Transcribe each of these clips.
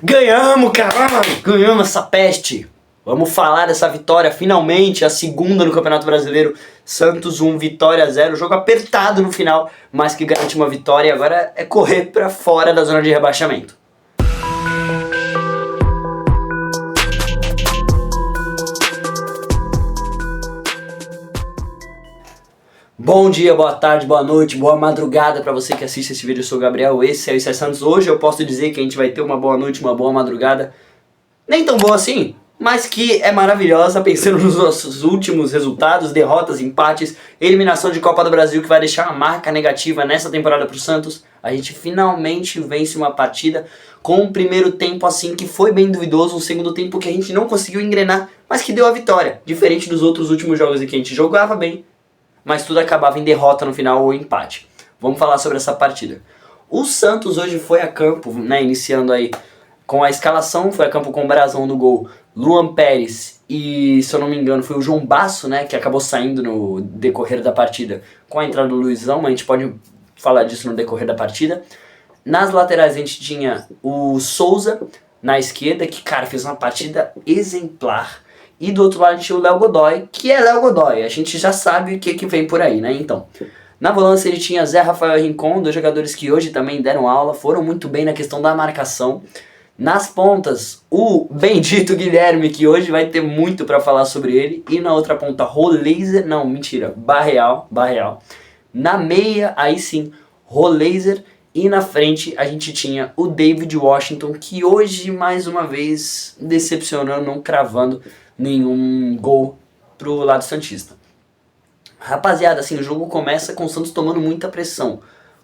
Ganhamos, caralho! Ganhamos essa peste! Vamos falar dessa vitória, finalmente, a segunda no Campeonato Brasileiro. Santos 1, Vitória 0, jogo apertado no final, mas que garante uma vitória e agora é correr pra fora da zona de rebaixamento. Bom dia, boa tarde, boa noite, boa madrugada pra você que assiste esse vídeo. Eu sou o Gabriel, esse é o Isso é Santos. Hoje eu posso dizer que a gente vai ter uma boa noite, uma boa madrugada. Nem tão boa assim, mas que é maravilhosa, pensando nos nossos últimos resultados, derrotas, empates, eliminação de Copa do Brasil que vai deixar uma marca negativa nessa temporada pro Santos. A gente finalmente vence uma partida com um primeiro tempo assim que foi bem duvidoso, um segundo tempo que a gente não conseguiu engrenar, mas que deu a vitória, diferente dos outros últimos jogos em que a gente jogava bem, mas tudo acabava em derrota no final ou empate. Vamos falar sobre essa partida. O Santos hoje foi a campo, né, iniciando aí com a escalação, foi a campo com o Brazão no gol, Luan Pérez e, se eu não me engano, foi o João Basso, né, que acabou saindo no decorrer da partida com a entrada do Luizão, mas a gente pode falar disso no decorrer da partida. Nas laterais a gente tinha o Souza na esquerda, que, cara, fez uma partida exemplar. E do outro lado a gente tinha o Léo Godoy, que é Léo Godoy, a gente já sabe o que vem por aí, né? Então, na volância ele tinha Zé Rafael e Rincon, dois jogadores que hoje também deram aula, foram muito bem na questão da marcação. Nas pontas, o bendito Guilherme, que hoje vai ter muito pra falar sobre ele. E na outra ponta, Roleiser, não, mentira, Barreal. Na meia, aí sim, Roleiser. E na frente a gente tinha o David Washington, que hoje, mais uma vez, decepcionando, não cravando nenhum gol pro lado santista. Rapaziada, assim, o jogo começa com o Santos tomando muita pressão.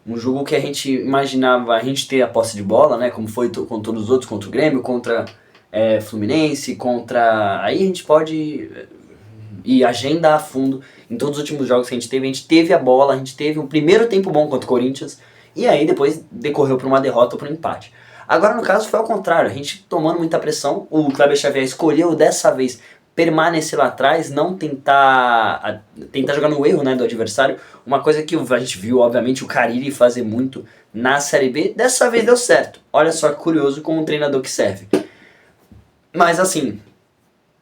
Um jogo que a gente imaginava a gente ter a posse de bola, né, como foi com todos os outros, contra o Grêmio, contra Fluminense, contra... Aí a gente pode ir agenda a fundo. Em todos os últimos jogos que a gente teve a bola, a gente teve um primeiro tempo bom contra o Corinthians, e aí depois decorreu para uma derrota ou para um empate. Agora no caso foi ao contrário, a gente tomando muita pressão, o Kleber Xavier escolheu dessa vez permanecer lá atrás, não tentar jogar no erro, né, do adversário, uma coisa que a gente viu, obviamente, o Carille fazer muito na Série B, dessa vez deu certo. Olha só que curioso como um treinador que serve. Mas assim,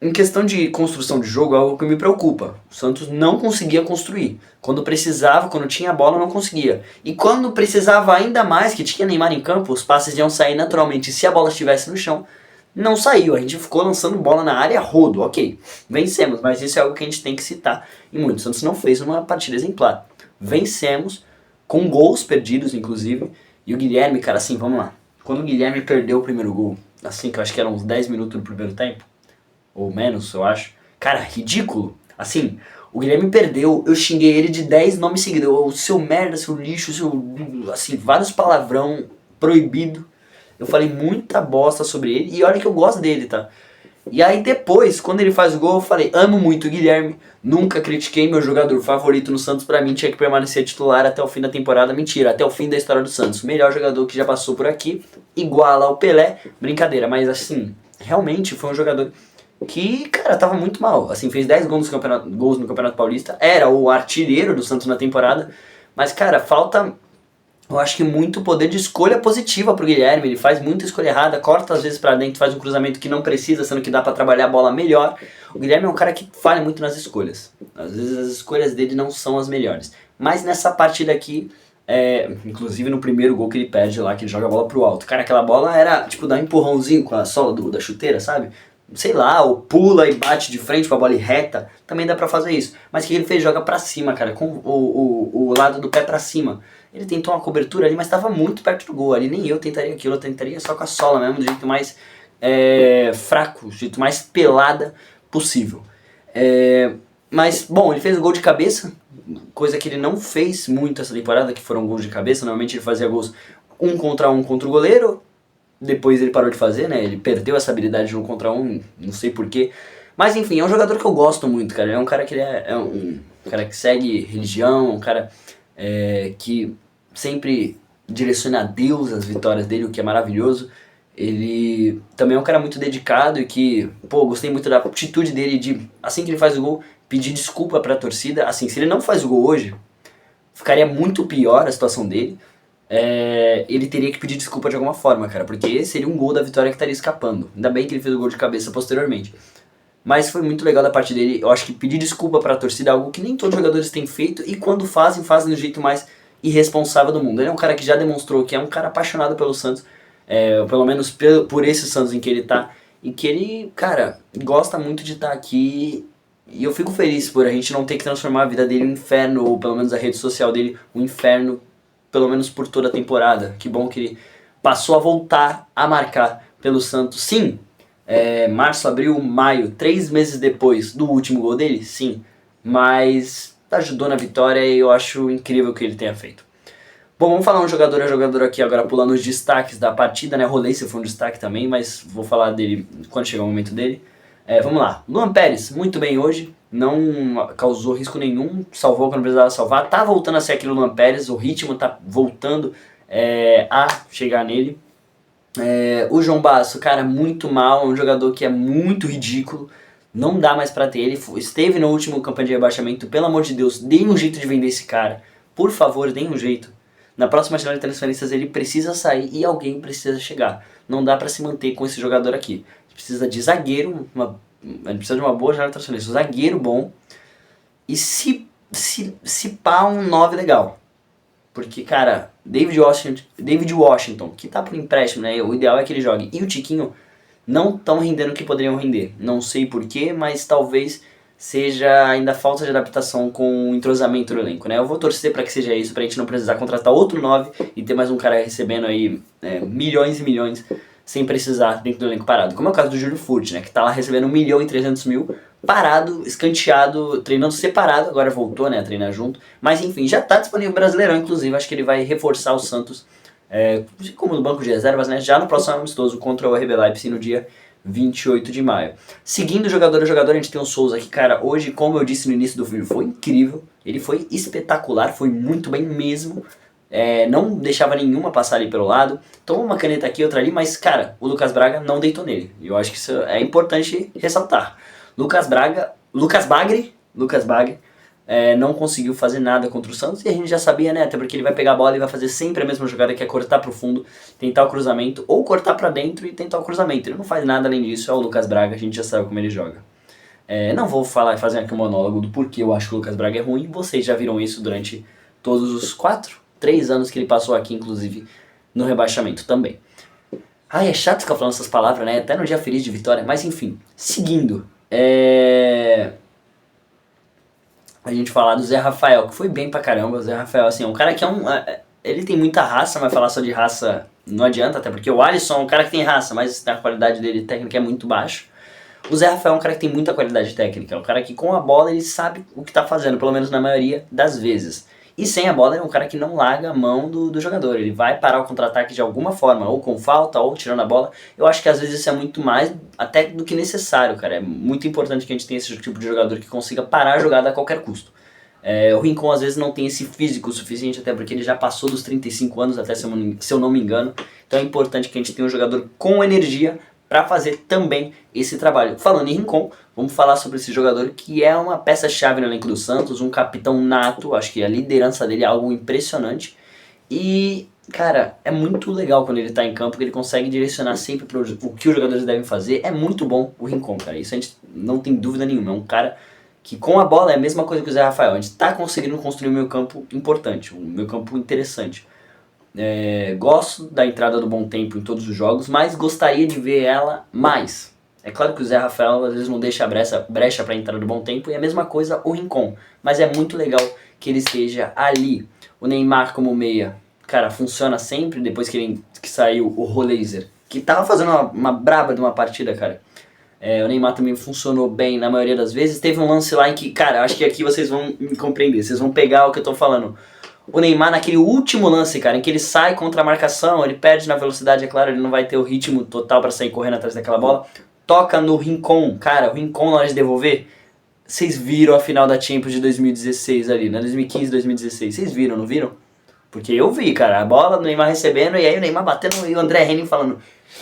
em questão de construção de jogo, é algo que me preocupa. O Santos não conseguia construir. Quando precisava, quando tinha a bola, não conseguia. E quando precisava ainda mais, que tinha Neymar em campo, os passes iam sair naturalmente. Se a bola estivesse no chão, não saiu. A gente ficou lançando bola na área rodo. Ok, vencemos, mas isso é algo que a gente tem que citar. E muito, o Santos não fez uma partida exemplar. Vencemos, com gols perdidos, inclusive. E o Guilherme, cara, assim, vamos lá. Quando o Guilherme perdeu o primeiro gol, assim, que eu acho que eram uns 10 minutos do primeiro tempo, ou menos, eu acho. Cara, ridículo. Assim, o Guilherme perdeu, eu xinguei ele de 10 nomes seguidos. O seu merda, seu lixo, seu... Assim, vários palavrão proibido. Eu falei muita bosta sobre ele e olha que eu gosto dele, tá? E aí depois, quando ele faz o gol, eu falei, amo muito o Guilherme, nunca critiquei meu jogador favorito no Santos, pra mim tinha que permanecer titular até o fim da temporada. Mentira, até o fim da história do Santos. O melhor jogador que já passou por aqui, iguala ao Pelé, brincadeira, mas assim, realmente foi um jogador que, cara, tava muito mal. Assim, fez 10 gols no Campeonato Paulista, era o artilheiro do Santos na temporada, mas, cara, falta, eu acho que muito poder de escolha positiva pro Guilherme. Ele faz muita escolha errada, corta às vezes pra dentro, faz um cruzamento que não precisa, sendo que dá pra trabalhar a bola melhor. O Guilherme é um cara que falha muito nas escolhas. Às vezes as escolhas dele não são as melhores. Mas nessa partida aqui, inclusive no primeiro gol que ele perde lá, que ele joga a bola pro alto. Cara, aquela bola era tipo dar um empurrãozinho com a sola da chuteira, sabe? Sei lá, ou pula e bate de frente com a bola e reta, também dá pra fazer isso. Mas o que ele fez? Joga pra cima, cara, com o lado do pé pra cima. Ele tentou uma cobertura ali, mas estava muito perto do gol ali. Nem eu tentaria aquilo, eu tentaria só com a sola mesmo, do jeito mais fraco, do jeito mais pelada possível. Mas, bom, ele fez o gol de cabeça, coisa que ele não fez muito essa temporada, que foram gols de cabeça. Normalmente ele fazia gols um contra o goleiro. Depois ele parou de fazer, né? Ele perdeu essa habilidade de 1 contra 1, não sei porquê. Mas enfim, é um jogador que eu gosto muito, cara. É um cara que é um cara que segue religião, um cara que sempre direciona a Deus as vitórias dele, o que é maravilhoso. Ele também é um cara muito dedicado e que, pô, gostei muito da atitude dele de, assim que ele faz o gol, pedir desculpa pra torcida. Assim, se ele não faz o gol hoje, ficaria muito pior a situação dele. ele teria que pedir desculpa de alguma forma, cara, porque seria um gol da vitória que estaria escapando. Ainda bem que ele fez o gol de cabeça posteriormente. Mas foi muito legal da parte dele. Eu acho que pedir desculpa pra torcida é algo que nem todos os jogadores têm feito. E quando fazem, fazem do jeito mais irresponsável do mundo. Ele é um cara que já demonstrou que é um cara apaixonado pelo Santos. Pelo menos por esse Santos em que ele tá. E que ele, cara, gosta muito de estar aqui. E eu fico feliz por a gente não ter que transformar a vida dele em um inferno. Ou pelo menos a rede social dele um inferno. Pelo menos por toda a temporada. Que bom que ele passou a voltar a marcar pelo Santos. Sim, março, abril, maio, 3 meses depois do último gol dele, sim, mas ajudou na vitória e eu acho incrível o que ele tenha feito. Bom, vamos falar um jogador a jogador aqui agora, pulando os destaques da partida, né? Rolência foi um destaque também, mas vou falar dele quando chegar o momento dele. Vamos lá, Luan Pérez, muito bem hoje, não causou risco nenhum, salvou quando precisava salvar, tá voltando a ser aquele Luan Pérez, o ritmo tá voltando a chegar nele. O João Basso, cara, muito mal, é um jogador que é muito ridículo, não dá mais pra ter ele, esteve no último campanha de rebaixamento, pelo amor de Deus, deem um jeito de vender esse cara, por favor, deem um jeito. Na próxima janela de transferências ele precisa sair e alguém precisa chegar, não dá pra se manter com esse jogador aqui. A gente precisa de zagueiro, a gente precisa de uma boa janela de transferências, um zagueiro bom e se pá um 9 legal. Porque, cara, David Washington, que tá por empréstimo, né? O ideal é que ele jogue. E o Tiquinho não estão rendendo o que poderiam render. Não sei porquê, mas talvez seja ainda falta de adaptação com o entrosamento do elenco, né? Eu vou torcer para que seja isso, pra gente não precisar contratar outro 9 e ter mais um cara recebendo aí milhões e milhões sem precisar dentro do elenco parado. Como é o caso do Júlio Furt, né? Que tá lá recebendo 1.300.000 parado, escanteado, treinando separado, agora voltou, né, a treinar junto, mas enfim, já tá disponível o Brasileirão, inclusive, acho que ele vai reforçar o Santos, como no banco de reservas, né, já no próximo amistoso contra o RB Leipzig no dia 28 de maio. Seguindo jogador a jogador, a gente tem o Souza que, cara, hoje, como eu disse no início do vídeo, foi incrível, ele foi espetacular, foi muito bem mesmo, não deixava nenhuma passar ali pelo lado, tomou uma caneta aqui, outra ali, mas, cara, o Lucas Braga não deitou nele, e eu acho que isso é importante ressaltar. Lucas Bagre, não conseguiu fazer nada contra o Santos e a gente já sabia, né? Até porque ele vai pegar a bola e vai fazer sempre a mesma jogada, que é cortar pro fundo, tentar o cruzamento, ou cortar pra dentro e tentar o cruzamento. Ele não faz nada além disso, é o Lucas Braga, a gente já sabe como ele joga. Não vou fazer aqui um monólogo do porquê eu acho que o Lucas Braga é ruim, vocês já viram isso durante todos os 3 anos que ele passou aqui, inclusive no rebaixamento também. Ai, é chato ficar falando essas palavras, né? Até no dia feliz de vitória, mas enfim, seguindo. A gente falar do Zé Rafael, que foi bem pra caramba. O Zé Rafael, assim, é um cara que ele tem muita raça, mas falar só de raça não adianta, até porque o Alisson é um cara que tem raça, mas a qualidade dele técnica é muito baixa. O Zé Rafael é um cara que tem muita qualidade técnica, é um cara que com a bola ele sabe o que tá fazendo, pelo menos na maioria das vezes. E sem a bola ele é um cara que não larga a mão do jogador, ele vai parar o contra-ataque de alguma forma, ou com falta, ou tirando a bola. Eu acho que às vezes isso é muito mais até do que necessário, cara. É muito importante que a gente tenha esse tipo de jogador que consiga parar a jogada a qualquer custo. O Rincon às vezes não tem esse físico suficiente, até porque ele já passou dos 35 anos, até se eu não me engano. Então é importante que a gente tenha um jogador com energia para fazer também esse trabalho. Falando em Rincon, vamos falar sobre esse jogador que é uma peça-chave no elenco do Santos, um capitão nato, acho que a liderança dele é algo impressionante. E, cara, é muito legal quando ele tá em campo, que ele consegue direcionar sempre para o que os jogadores devem fazer. É muito bom o Rincon, cara, isso a gente não tem dúvida nenhuma, é um cara que com a bola é a mesma coisa que o Zé Rafael, a gente tá conseguindo construir um meio campo importante, um meio campo interessante. Gosto da entrada do Bom Tempo em todos os jogos, mas gostaria de ver ela mais. É claro que o Zé Rafael às vezes não deixa brecha para a entrada do Bom Tempo, e é a mesma coisa o Rincon, mas é muito legal que ele esteja ali. O Neymar como meia, cara, funciona sempre, depois que saiu o Rolêzer, que tava fazendo uma braba de uma partida, cara. O Neymar também funcionou bem na maioria das vezes. Teve um lance lá em que, cara, acho que aqui vocês vão me compreender, vocês vão pegar o que eu tô falando. O Neymar naquele último lance, cara, em que ele sai contra a marcação, ele perde na velocidade, é claro, ele não vai ter o ritmo total pra sair correndo atrás daquela bola. Toca no Rincon, cara, o Rincon na hora de devolver. Vocês viram a final da Champions de 2016 ali, né? 2015, 2016. Vocês viram, não viram? Porque eu vi, cara, a bola do Neymar recebendo e aí o Neymar batendo e o André Henning falando: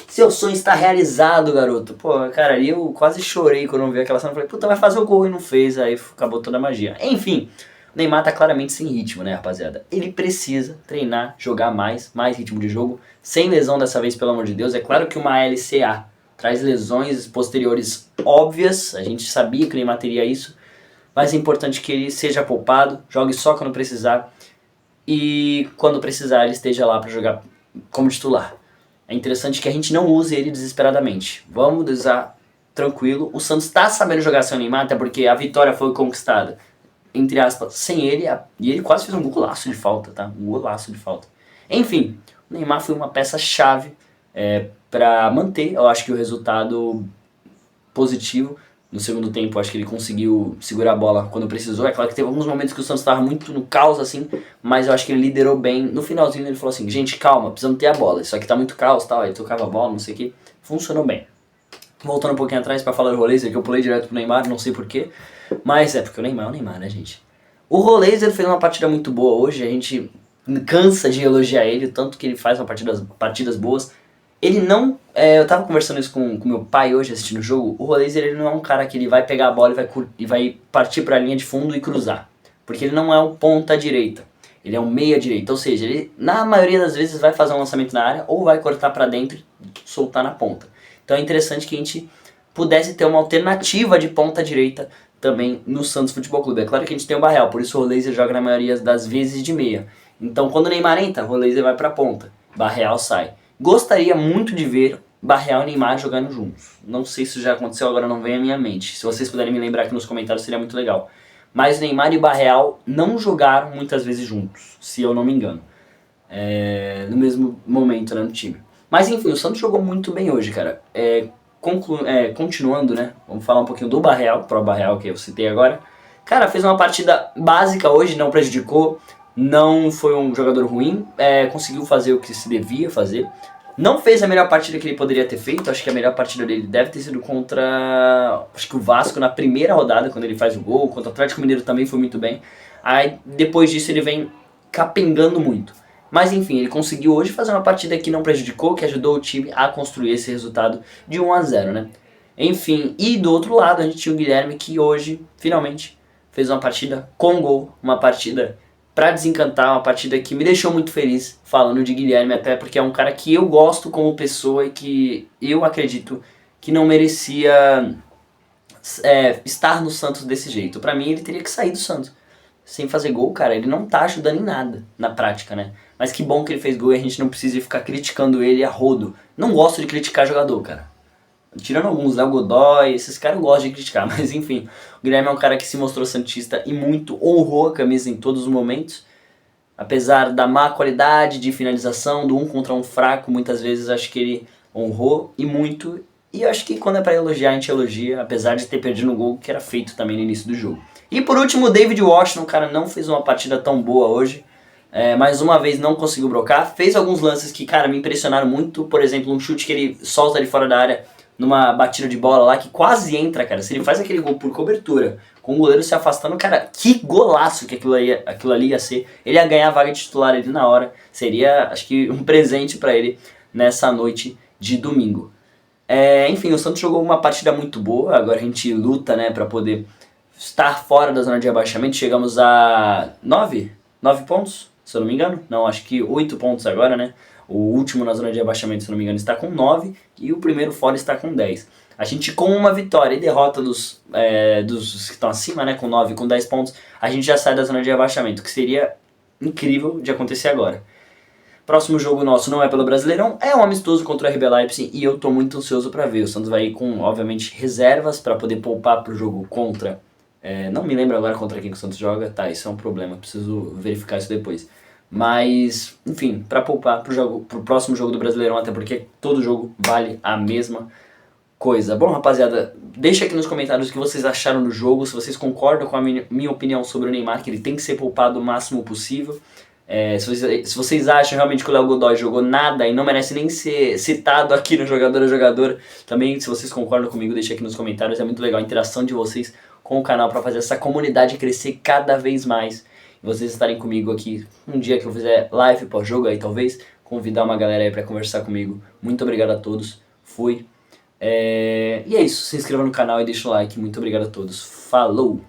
seu sonho está realizado, garoto. Pô, cara, eu quase chorei quando eu vi aquela cena. Falei, puta, vai fazer o gol e não fez, aí acabou toda a magia. Enfim, O Neymar tá claramente sem ritmo, né, rapaziada? Ele precisa treinar, jogar mais ritmo de jogo, sem lesão dessa vez, pelo amor de Deus. É claro que uma LCA traz lesões posteriores óbvias, a gente sabia que o Neymar teria isso, mas é importante que ele seja poupado, jogue só quando precisar e quando precisar ele esteja lá para jogar como titular. É interessante que a gente não use ele desesperadamente. Vamos usar tranquilo. O Santos está sabendo jogar sem o Neymar, até porque a vitória foi conquistada, entre aspas, sem ele, e ele quase fez um golaço de falta, tá? Um golaço de falta. Enfim, o Neymar foi uma peça-chave para manter, eu acho que o resultado positivo. No segundo tempo, acho que ele conseguiu segurar a bola quando precisou. É claro que teve alguns momentos que o Santos estava muito no caos, assim, mas eu acho que ele liderou bem. No finalzinho ele falou assim, gente, calma, precisamos ter a bola. Isso aqui tá muito caos, tal. Ele tocava a bola, não sei o que. Funcionou bem. Voltando um pouquinho atrás para falar do Rolês, que eu pulei direto pro Neymar, não sei porquê. Mas é porque o Neymar é o Neymar, né, gente? O Rolês, ele fez uma partida muito boa hoje. A gente cansa de elogiar ele, o tanto que ele faz uma partidas boas. Ele não... eu tava conversando isso com meu pai hoje, assistindo o jogo. O Rolês, ele não é um cara que ele vai pegar a bola e vai partir pra linha de fundo e cruzar. Porque ele não é um ponta direita. Ele é um meia direita. Ou seja, ele na maioria das vezes vai fazer um lançamento na área ou vai cortar pra dentro e soltar na ponta. Então é interessante que a gente pudesse ter uma alternativa de ponta direita também no Santos Futebol Clube. É claro que a gente tem o Barreal, por isso o Rolês joga na maioria das vezes de meia. Então quando o Neymar entra, o Rolês vai pra ponta. Barreal sai. Gostaria muito de ver Barreal e Neymar jogando juntos. Não sei se já aconteceu, agora não vem à minha mente. Se vocês puderem me lembrar aqui nos comentários, seria muito legal. Mas Neymar e Barreal não jogaram muitas vezes juntos, se eu não me engano. No mesmo momento, né, no time. Mas enfim, o Santos jogou muito bem hoje, cara. Continuando, né, vamos falar um pouquinho do Barreal, pro Barreal que eu citei agora. Cara, fez uma partida básica hoje, não prejudicou. Não foi um jogador ruim, conseguiu fazer o que se devia fazer. Não fez a melhor partida que ele poderia ter feito, acho que a melhor partida dele deve ter sido contra, acho que o Vasco na primeira rodada, quando ele faz o gol, contra o Atlético Mineiro também foi muito bem. Aí depois disso ele vem capengando muito. Mas enfim, ele conseguiu hoje fazer uma partida que não prejudicou, que ajudou o time a construir esse resultado de 1-0, né? Enfim, e do outro lado a gente tinha o Guilherme que hoje, finalmente, fez uma partida com gol, uma partida pra desencantar, uma partida que me deixou muito feliz, falando de Guilherme, até porque é um cara que eu gosto como pessoa e que eu acredito que não merecia estar no Santos desse jeito. Pra mim ele teria que sair do Santos. Sem fazer gol, cara, ele não tá ajudando em nada na prática, né? Mas que bom que ele fez gol e a gente não precisa ficar criticando ele a rodo. Não gosto de criticar jogador, cara. Tirando alguns, Léo Godoy, esses caras eu gosto de criticar, mas enfim. O Guilherme é um cara que se mostrou santista e muito honrou a camisa em todos os momentos. Apesar da má qualidade de finalização, do 1 contra 1 fraco, muitas vezes acho que ele honrou e muito. E eu acho que quando é pra elogiar, a gente elogia, apesar de ter perdido um gol que era feito também no início do jogo. E por último, o David Washington, o cara não fez uma partida tão boa hoje. Mais uma vez não conseguiu brocar. Fez alguns lances que, cara, me impressionaram muito. Por exemplo, um chute que ele solta de fora da área numa batida de bola lá que quase entra, cara. Se ele faz aquele gol por cobertura, com o goleiro se afastando, cara, que golaço que aquilo ali ia ser. Ele ia ganhar a vaga de titular ali na hora. Seria, acho que, um presente pra ele nessa noite de domingo. Enfim, o Santos jogou uma partida muito boa. Agora a gente luta, né, pra poder estar fora da zona de rebaixamento. Chegamos a 9 pontos, se eu não me engano. Não, acho que 8 pontos agora, né? O último na zona de rebaixamento, se não me engano, está com 9 e o primeiro fora está com 10. A gente com uma vitória e derrota dos que estão acima, né, com 9 e com 10 pontos, a gente já sai da zona de rebaixamento, que seria incrível de acontecer agora. Próximo jogo nosso não é pelo Brasileirão, é um amistoso contra o RB Leipzig e eu tô muito ansioso para ver. O Santos vai ir com, obviamente, reservas para poder poupar pro jogo contra... não me lembro agora contra quem que o Santos joga, tá, isso é um problema, preciso verificar isso depois. Mas, enfim, pra poupar pro próximo jogo do Brasileirão, até porque todo jogo vale a mesma coisa. Bom, rapaziada, deixa aqui nos comentários o que vocês acharam do jogo, se vocês concordam com a minha opinião sobre o Neymar, que ele tem que ser poupado o máximo possível. Se vocês acham realmente que o Léo Godoy jogou nada e não merece nem ser citado aqui no Jogador a Jogador, também, se vocês concordam comigo, deixa aqui nos comentários, é muito legal a interação de vocês com o canal para fazer essa comunidade crescer cada vez mais. Vocês estarem comigo aqui um dia que eu fizer live pós-jogo aí, talvez, convidar uma galera aí pra conversar comigo. Muito obrigado a todos, fui. E é isso, se inscreva no canal e deixa o like. Muito obrigado a todos, falou!